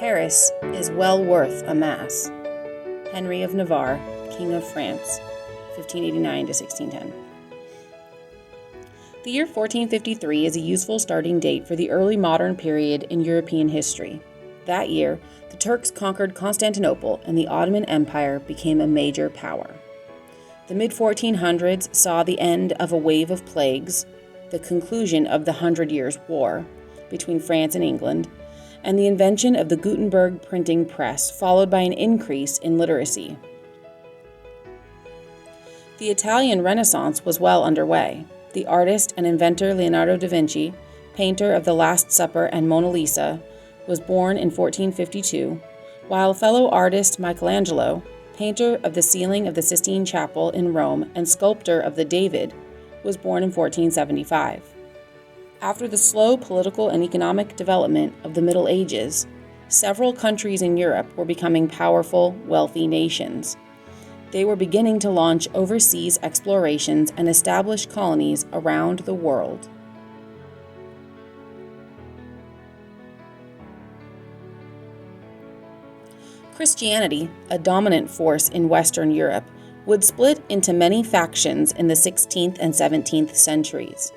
Paris is well worth a mass. Henry of Navarre, King of France, 1589 to 1610. The year 1453 is a useful starting date for the early modern period in European history. That year, the Turks conquered Constantinople and the Ottoman Empire became a major power. The mid-1400s saw the end of a wave of plagues, the conclusion of the 100 Years' War between France and England, and the invention of the Gutenberg printing press, followed by an increase in literacy. The Italian Renaissance was well underway. The artist and inventor Leonardo da Vinci, painter of the Last Supper and Mona Lisa, was born in 1452, while fellow artist Michelangelo, painter of the ceiling of the Sistine Chapel in Rome and sculptor of the David, was born in 1475. After the slow political and economic development of the Middle Ages, several countries in Europe were becoming powerful, wealthy nations. They were beginning to launch overseas explorations and establish colonies around the world. Christianity, a dominant force in Western Europe, would split into many factions in the 16th and 17th centuries.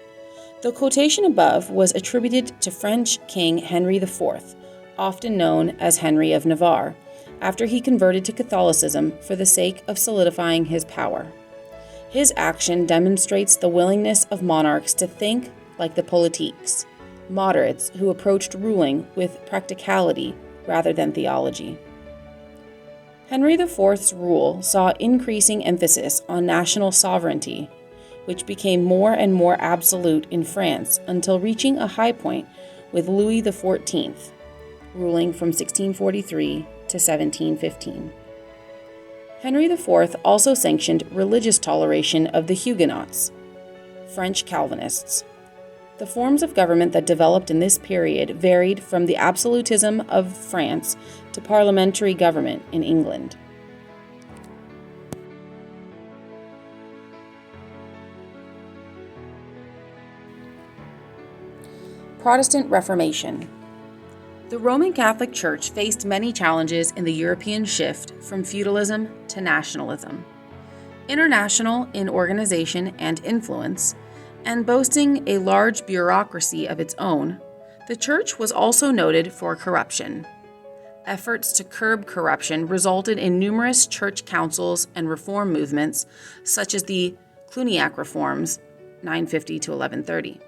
The quotation above was attributed to French King Henry IV, often known as Henry of Navarre, after he converted to Catholicism for the sake of solidifying his power. His action demonstrates the willingness of monarchs to think like the politiques, moderates who approached ruling with practicality rather than theology. Henry IV's rule saw increasing emphasis on national sovereignty, which became more and more absolute in France until reaching a high point with Louis XIV, ruling from 1643 to 1715. Henry IV also sanctioned religious toleration of the Huguenots, French Calvinists. The forms of government that developed in this period varied from the absolutism of France to parliamentary government in England. Protestant Reformation. The Roman Catholic Church faced many challenges in the European shift from feudalism to nationalism. International in organization and influence, and boasting a large bureaucracy of its own, the Church was also noted for corruption. Efforts to curb corruption resulted in numerous church councils and reform movements, such as the Cluniac Reforms, 950 to 1130.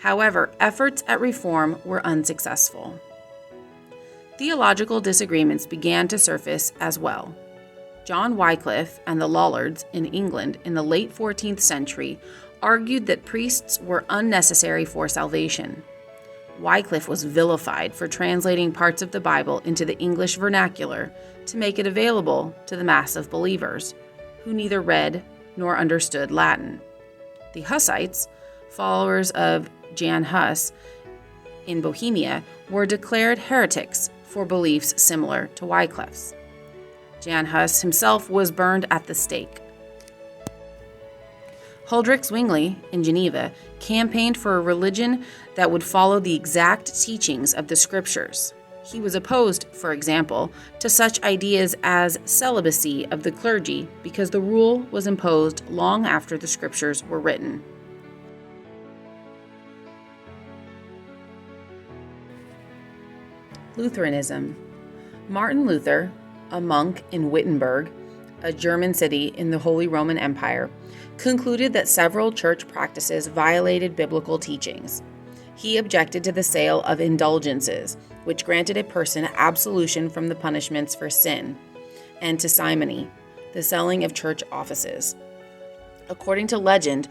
However, efforts at reform were unsuccessful. Theological disagreements began to surface as well. John Wycliffe and the Lollards in England in the late 14th century argued that priests were unnecessary for salvation. Wycliffe was vilified for translating parts of the Bible into the English vernacular to make it available to the mass of believers, who neither read nor understood Latin. The Hussites, followers of Jan Hus in Bohemia, were declared heretics for beliefs similar to Wycliffe's. Jan Hus himself was burned at the stake. Huldrych Zwingli in Geneva campaigned for a religion that would follow the exact teachings of the scriptures. He was opposed, for example, to such ideas as celibacy of the clergy because the rule was imposed long after the scriptures were written. Lutheranism. Martin Luther, a monk in Wittenberg, a German city in the Holy Roman Empire, concluded that several church practices violated biblical teachings. He objected to the sale of indulgences, which granted a person absolution from the punishments for sin, and to simony, the selling of church offices. According to legend,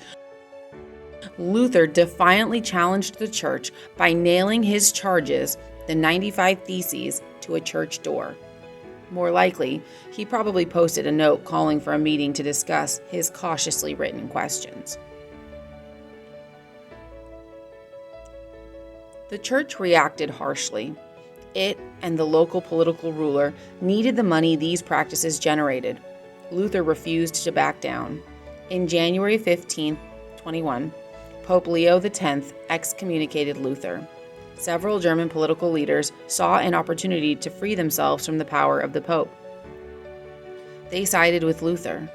Luther defiantly challenged the church by nailing his charges, the 95 Theses, to a church door. More likely, he probably posted a note calling for a meeting to discuss his cautiously written questions. The church reacted harshly. It and the local political ruler needed the money these practices generated. Luther refused to back down. In January 15, 21, Pope Leo X excommunicated Luther. several German political leaders saw an opportunity to free themselves from the power of the Pope. They sided with Luther.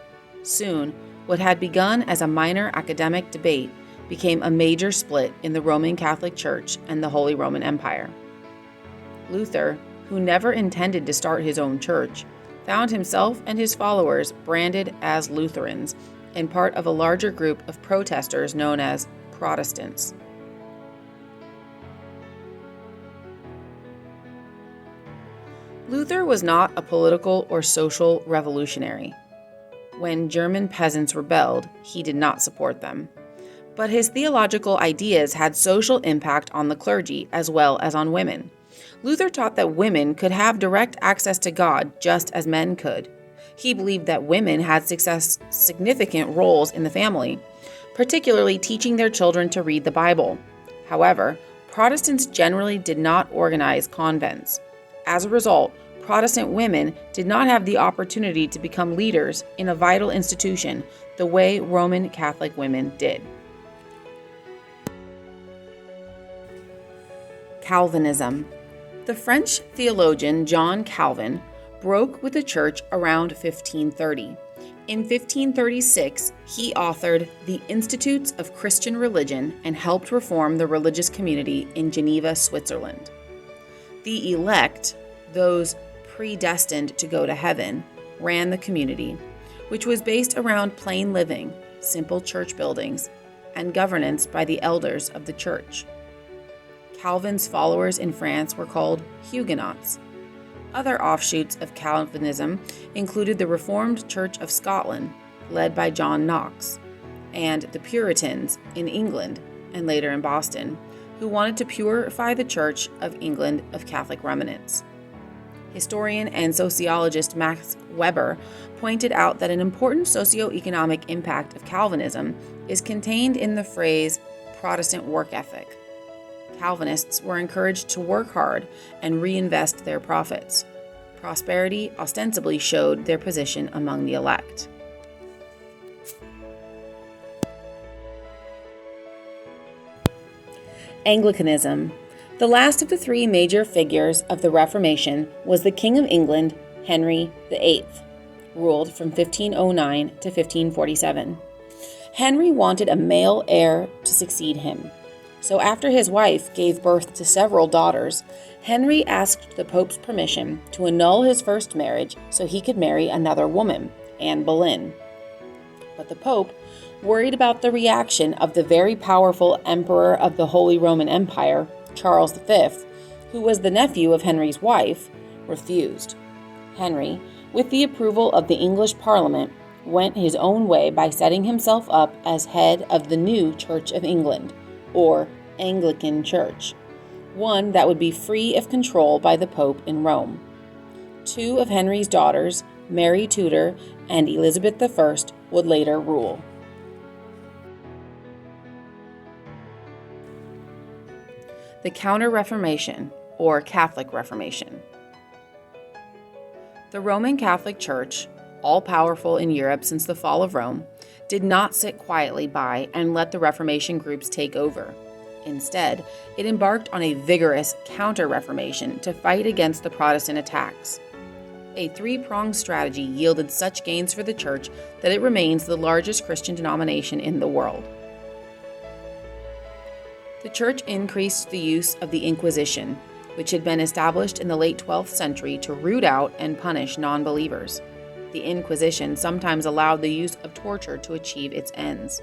Soon, what had begun as a minor academic debate became a major split in the Roman Catholic Church and the Holy Roman Empire. Luther, who never intended to start his own church, found himself and his followers branded as Lutherans and part of a larger group of protesters known as Protestants. Luther was not a political or social revolutionary. When German peasants rebelled, he did not support them. But his theological ideas had social impact on the clergy as well as on women. Luther taught that women could have direct access to God just as men could. He believed that women had significant roles in the family, particularly teaching their children to read the Bible. However, Protestants generally did not organize convents. As a result, Protestant women did not have the opportunity to become leaders in a vital institution the way Roman Catholic women did. Calvinism. The French theologian John Calvin broke with the church around 1530. In 1536, he authored The Institutes of Christian Religion and helped reform the religious community in Geneva, Switzerland. The elect, those predestined to go to heaven, ran the community, which was based around plain living, simple church buildings, and governance by the elders of the church. Calvin's followers in France were called Huguenots. Other offshoots of Calvinism included the Reformed Church of Scotland, led by John Knox, and the Puritans in England and later in Boston, who wanted to purify the Church of England of Catholic remnants. Historian and sociologist Max Weber pointed out that an important socioeconomic impact of Calvinism is contained in the phrase Protestant work ethic. Calvinists were encouraged to work hard and reinvest their profits. Prosperity ostensibly showed their position among the elect. Anglicanism. The last of the three major figures of the Reformation was the King of England, Henry VIII, ruled from 1509 to 1547. Henry wanted a male heir to succeed him. So after his wife gave birth to several daughters, Henry asked the Pope's permission to annul his first marriage so he could marry another woman, Anne Boleyn. But the Pope, worried about the reaction of the very powerful Emperor of the Holy Roman Empire, Charles V, who was the nephew of Henry's wife, refused. Henry, with the approval of the English Parliament, went his own way by setting himself up as head of the new Church of England, or Anglican Church, one that would be free of control by the Pope in Rome. Two of Henry's daughters, Mary Tudor and Elizabeth I, would later rule. The Counter-Reformation, or Catholic Reformation. The Roman Catholic Church, all-powerful in Europe since the fall of Rome, did not sit quietly by and let the Reformation groups take over. Instead, it embarked on a vigorous counter-reformation to fight against the Protestant attacks. A three-pronged strategy yielded such gains for the Church that it remains the largest Christian denomination in the world. The Church increased the use of the Inquisition, which had been established in the late 12th century to root out and punish non-believers. The Inquisition sometimes allowed the use of torture to achieve its ends.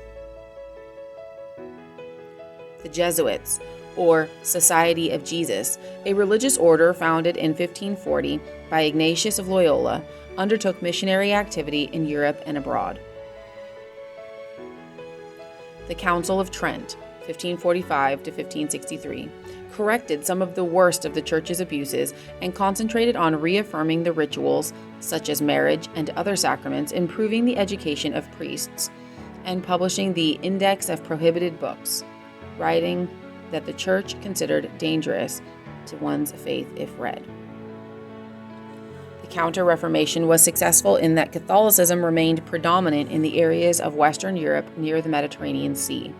The Jesuits, or Society of Jesus, a religious order founded in 1540 by Ignatius of Loyola, undertook missionary activity in Europe and abroad. The Council of Trent, 1545 to 1563, corrected some of the worst of the Church's abuses and concentrated on reaffirming the rituals, such as marriage and other sacraments, improving the education of priests, and publishing the Index of Prohibited Books, writing that the Church considered dangerous to one's faith if read. The Counter-Reformation was successful in that Catholicism remained predominant in the areas of Western Europe near the Mediterranean Sea.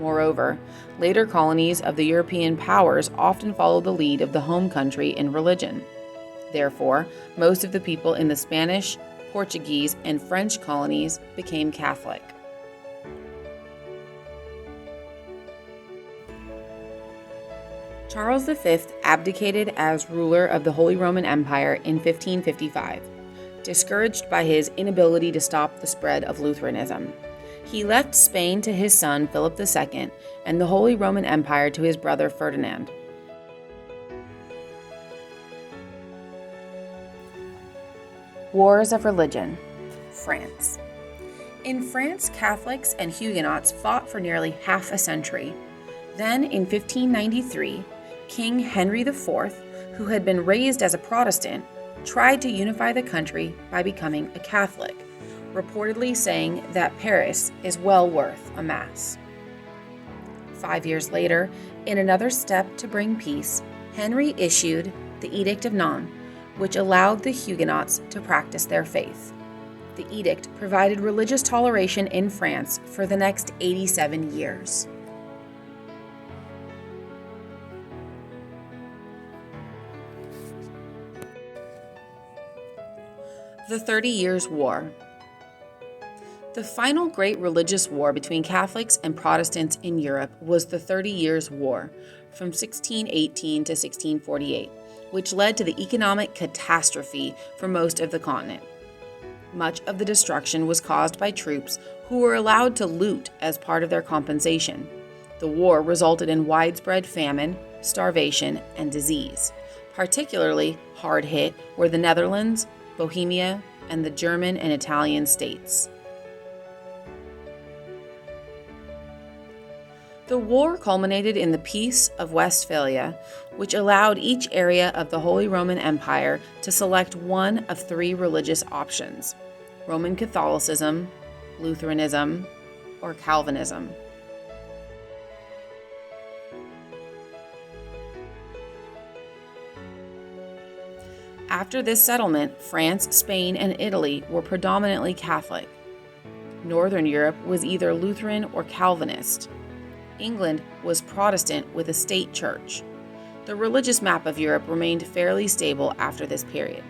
Moreover, later colonies of the European powers often followed the lead of the home country in religion. Therefore, most of the people in the Spanish, Portuguese, and French colonies became Catholic. Charles V abdicated as ruler of the Holy Roman Empire in 1555, discouraged by his inability to stop the spread of Lutheranism. He left Spain to his son Philip II and the Holy Roman Empire to his brother Ferdinand. Wars of Religion. France. In France, Catholics and Huguenots fought for nearly half a century. Then, in 1593, King Henry IV, who had been raised as a Protestant, tried to unify the country by becoming a Catholic, reportedly saying that Paris is well worth a Mass. 5 years later, in another step to bring peace, Henry issued the Edict of Nantes, which allowed the Huguenots to practice their faith. The edict provided religious toleration in France for the next 87 years. The 30 Years' War. The final great religious war between Catholics and Protestants in Europe was the 30 Years' War, from 1618 to 1648, which led to the economic catastrophe for most of the continent. Much of the destruction was caused by troops who were allowed to loot as part of their compensation. The war resulted in widespread famine, starvation, and disease. Particularly hard hit were the Netherlands, Bohemia, and the German and Italian states. The war culminated in the Peace of Westphalia, which allowed each area of the Holy Roman Empire to select one of three religious options: Roman Catholicism, Lutheranism, or Calvinism. After this settlement, France, Spain, and Italy were predominantly Catholic. Northern Europe was either Lutheran or Calvinist. England was Protestant with a state church. The religious map of Europe remained fairly stable after this period.